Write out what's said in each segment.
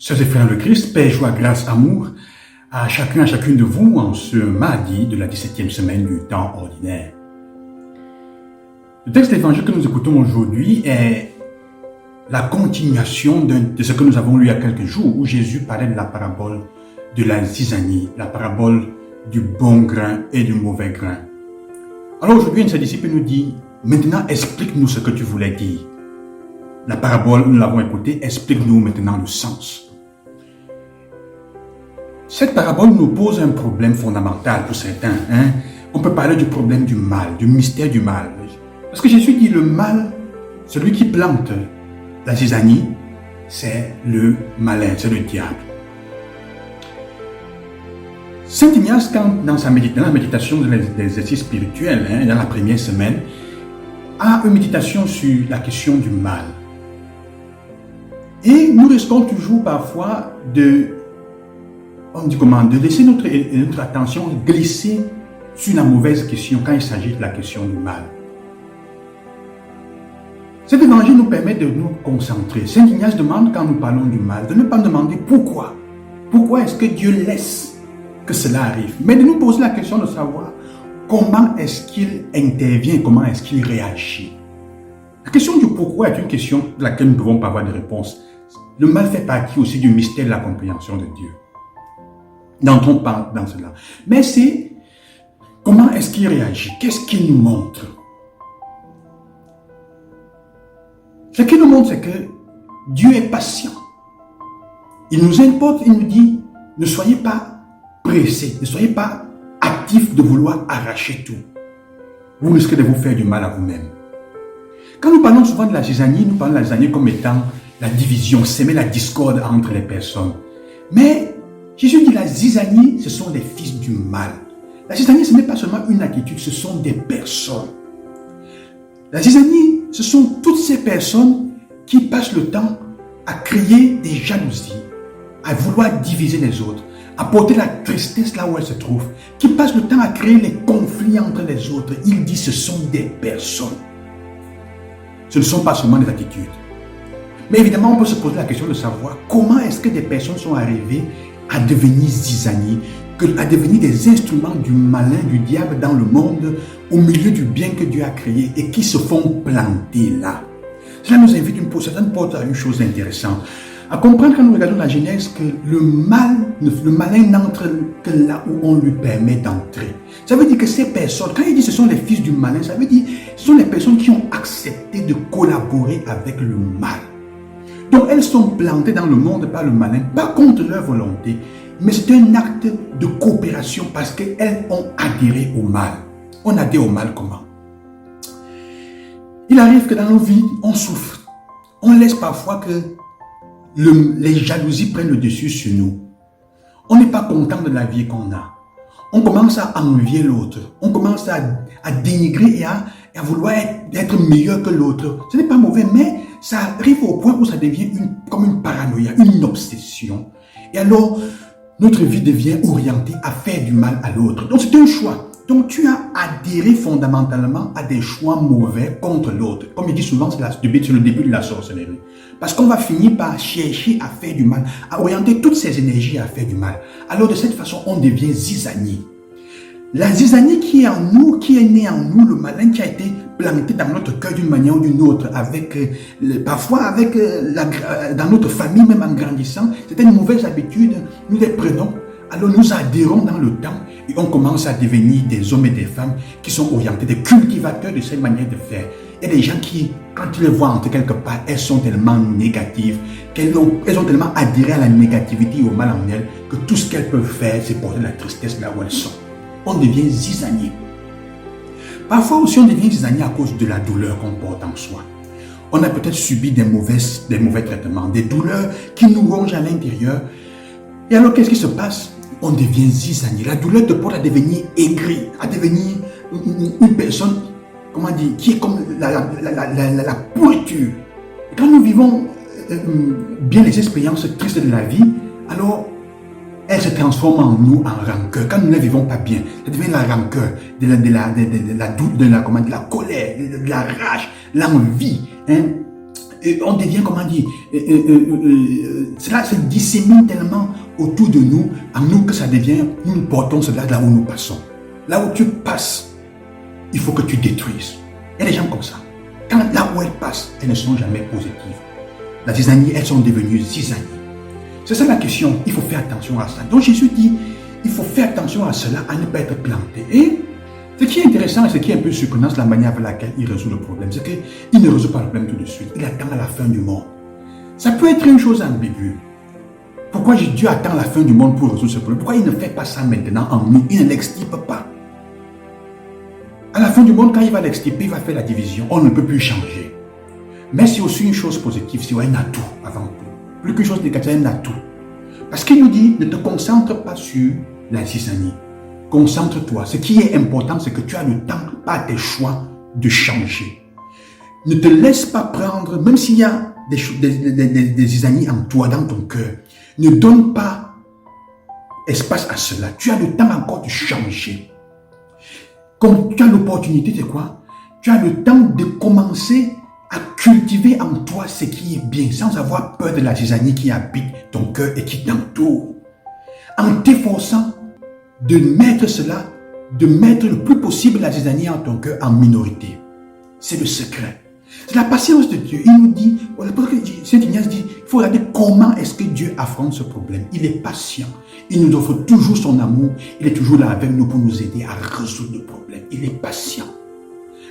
Sœurs et frères de Christ, paix, joie, grâce, amour à chacun, à chacune de vous en ce mardi de la 17e semaine du temps ordinaire. Le texte d'évangile que nous écoutons aujourd'hui est la continuation de ce que nous avons lu il y a quelques jours où Jésus parlait de la parabole de la zizanie, la parabole du bon grain et du mauvais grain. Alors aujourd'hui, un de ses disciples nous dit, maintenant explique-nous ce que tu voulais dire. La parabole, nous l'avons écoutée, explique-nous maintenant le sens. Cette parabole nous pose un problème fondamental pour certains. On peut parler du problème du mal, du mystère du mal. Parce que Jésus dit le mal, celui qui plante la zizanie, c'est le malin, c'est le diable. Saint Ignace, quand dans la méditation des exercices spirituels, dans la première semaine, a une méditation sur la question du mal. Et nous risquons toujours parfois de laisser notre attention glisser sur la mauvaise question quand il s'agit de la question du mal. Cet évangile nous permet de nous concentrer. Saint Ignace demande, quand nous parlons du mal, de ne pas demander pourquoi. Pourquoi est-ce que Dieu laisse que cela arrive? Mais de nous poser la question de savoir comment est-ce qu'il intervient, comment est-ce qu'il réagit. La question du pourquoi est une question de laquelle nous ne pouvons pas avoir de réponse. Le mal fait partie aussi du mystère de la compréhension de Dieu. N'entrons pas dans cela. Mais c'est comment est-ce qu'il réagit? Qu'est-ce qu'il nous montre? Ce qu'il nous montre, c'est que Dieu est patient. Il nous importe, il nous dit, ne soyez pas pressés, ne soyez pas actifs de vouloir arracher tout. Vous risquez de vous faire du mal à vous-même. Quand nous parlons souvent de la zizanie, nous parlons de la zizanie comme étant la division, s'aimer la discorde entre les personnes. Mais Jésus dit la zizanie, ce sont les fils du mal. La zizanie, ce n'est pas seulement une attitude, ce sont des personnes. La zizanie, ce sont toutes ces personnes qui passent le temps à créer des jalousies, à vouloir diviser les autres, à porter la tristesse là où elles se trouvent, qui passent le temps à créer les conflits entre les autres. Il dit ce sont des personnes. Ce ne sont pas seulement des attitudes. Mais évidemment, on peut se poser la question de savoir comment est-ce que des personnes sont arrivées à devenir zizanie, à devenir des instruments du malin, du diable dans le monde, au milieu du bien que Dieu a créé et qui se font planter là. Cela nous invite à une chose intéressante, à comprendre quand nous regardons la Genèse que le malin n'entre que là où on lui permet d'entrer. Ça veut dire que ces personnes, quand il dit ce sont les fils du malin, ça veut dire que ce sont les personnes qui ont accepté de collaborer avec le mal. Donc elles sont plantées dans le monde par le malin, pas contre leur volonté, mais c'est un acte de coopération parce qu'elles ont adhéré au mal. On adhère au mal comment? Il arrive que dans nos vies, on souffre. On laisse parfois que les jalousies prennent le dessus sur nous. On n'est pas content de la vie qu'on a. On commence à envier l'autre. On commence à dénigrer et à vouloir être meilleur que l'autre. Ce n'est pas mauvais, mais ça arrive au point où ça devient comme une paranoïa, une obsession. Et alors, notre vie devient orientée à faire du mal à l'autre. Donc, c'est un choix. Donc, tu as adhéré fondamentalement à des choix mauvais contre l'autre. Comme il dit souvent, c'est le début de la sorcellerie. Parce qu'on va finir par chercher à faire du mal, à orienter toutes ces énergies à faire du mal. Alors, de cette façon, on devient zizanie. La zizanie qui est en nous, qui est née en nous, le malin qui a été planté dans notre cœur d'une manière ou d'une autre, parfois dans notre famille, même en grandissant, c'était une mauvaise habitude, nous les prenons, alors nous adhérons dans le temps et on commence à devenir des hommes et des femmes qui sont orientés, des cultivateurs de cette manière de faire. Et des gens qui, quand ils les voient entrer quelque part, elles sont tellement négatives, elles ont tellement adhéré à la négativité et au mal en elles, que tout ce qu'elles peuvent faire, c'est porter la tristesse là où elles sont. On devient zizanie. Parfois aussi, on devient zizanie à cause de la douleur qu'on porte en soi. On a peut-être subi des mauvais traitements, des douleurs qui nous rongent à l'intérieur. Et alors, qu'est-ce qui se passe? On devient zizanie. La douleur te porte à devenir aigri, à devenir une personne, comment dire, qui est comme la pourriture. Et quand nous vivons bien les expériences tristes de la vie, alors elle se transforme en nous en rancœur. Quand nous ne vivons pas bien, ça devient la rancœur, de la colère, de la rage, l'envie. on devient, comment dire, cela se dissémine tellement autour de nous, en nous, que ça devient, nous portons cela là où nous passons. Là où tu passes, il faut que tu détruises. Il y a des gens comme ça. Quand là où elles passent, elles ne sont jamais positives. La zizanie, elles sont devenues zizanies. C'est ça la question. Il faut faire attention à ça. Donc Jésus dit, il faut faire attention à cela, à ne pas être planté. Et ce qui est intéressant et ce qui est un peu surprenant, c'est la manière avec laquelle il résout le problème. C'est qu'il ne résout pas le problème tout de suite. Il attend à la fin du monde. Ça peut être une chose ambiguë. Pourquoi Dieu attend la fin du monde pour résoudre ce problème? Pourquoi il ne fait pas ça maintenant en nous? Il ne l'extirpe pas. À la fin du monde, quand il va l'extirper, il va faire la division. On ne peut plus changer. Mais c'est aussi une chose positive, c'est un atout avant tout. Plus qu'une chose négative, c'est un atout. Parce qu'il nous dit, ne te concentre pas sur la zizanie. Concentre-toi. Ce qui est important, c'est que tu as le temps, pas tes choix, de changer. Ne te laisse pas prendre, même s'il y a des zizanies en toi, dans ton cœur. Ne donne pas espace à cela. Tu as le temps encore de changer. Comme tu as l'opportunité, c'est quoi? Tu as le temps de commencer à cultiver en toi ce qui est bien, sans avoir peur de la zizanie qui habite ton cœur et qui t'entoure. En t'efforçant de mettre cela, de mettre le plus possible la zizanie en ton cœur en minorité. C'est le secret. C'est la patience de Dieu. Il nous dit, Saint Ignace dit, il faut regarder comment est-ce que Dieu affronte ce problème. Il est patient. Il nous offre toujours son amour. Il est toujours là avec nous pour nous aider à résoudre le problème. Il est patient.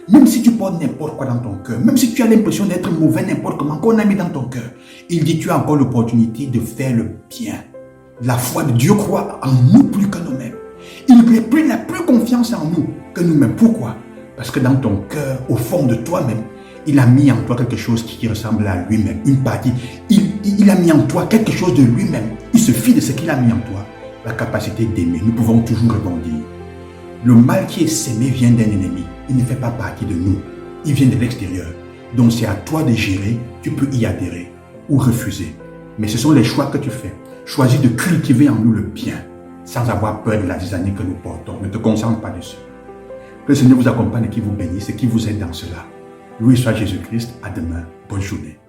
Même si tu portes n'importe quoi dans ton cœur, même si tu as l'impression d'être mauvais n'importe comment, qu'on a mis dans ton cœur, il dit, tu as encore l'opportunité de faire le bien. La foi de Dieu croit en nous plus que nous-mêmes. Il n'a plus confiance en nous que nous-mêmes. Pourquoi? Parce que dans ton cœur, au fond de toi-même, il a mis en toi quelque chose qui ressemble à lui-même, une partie. Il a mis en toi quelque chose de lui-même. Il se fie de ce qu'il a mis en toi, la capacité d'aimer. Nous pouvons toujours rebondir. Le mal qui est sémé vient d'un ennemi. Il ne fait pas partie de nous. Il vient de l'extérieur. Donc c'est à toi de gérer. Tu peux y adhérer ou refuser. Mais ce sont les choix que tu fais. Choisis de cultiver en nous le bien, sans avoir peur de la zizanie que nous portons. Ne te concentre pas dessus. Que le Seigneur vous accompagne et qu'il vous bénisse et qu'il vous aide dans cela. Loué soit Jésus-Christ. À demain. Bonne journée.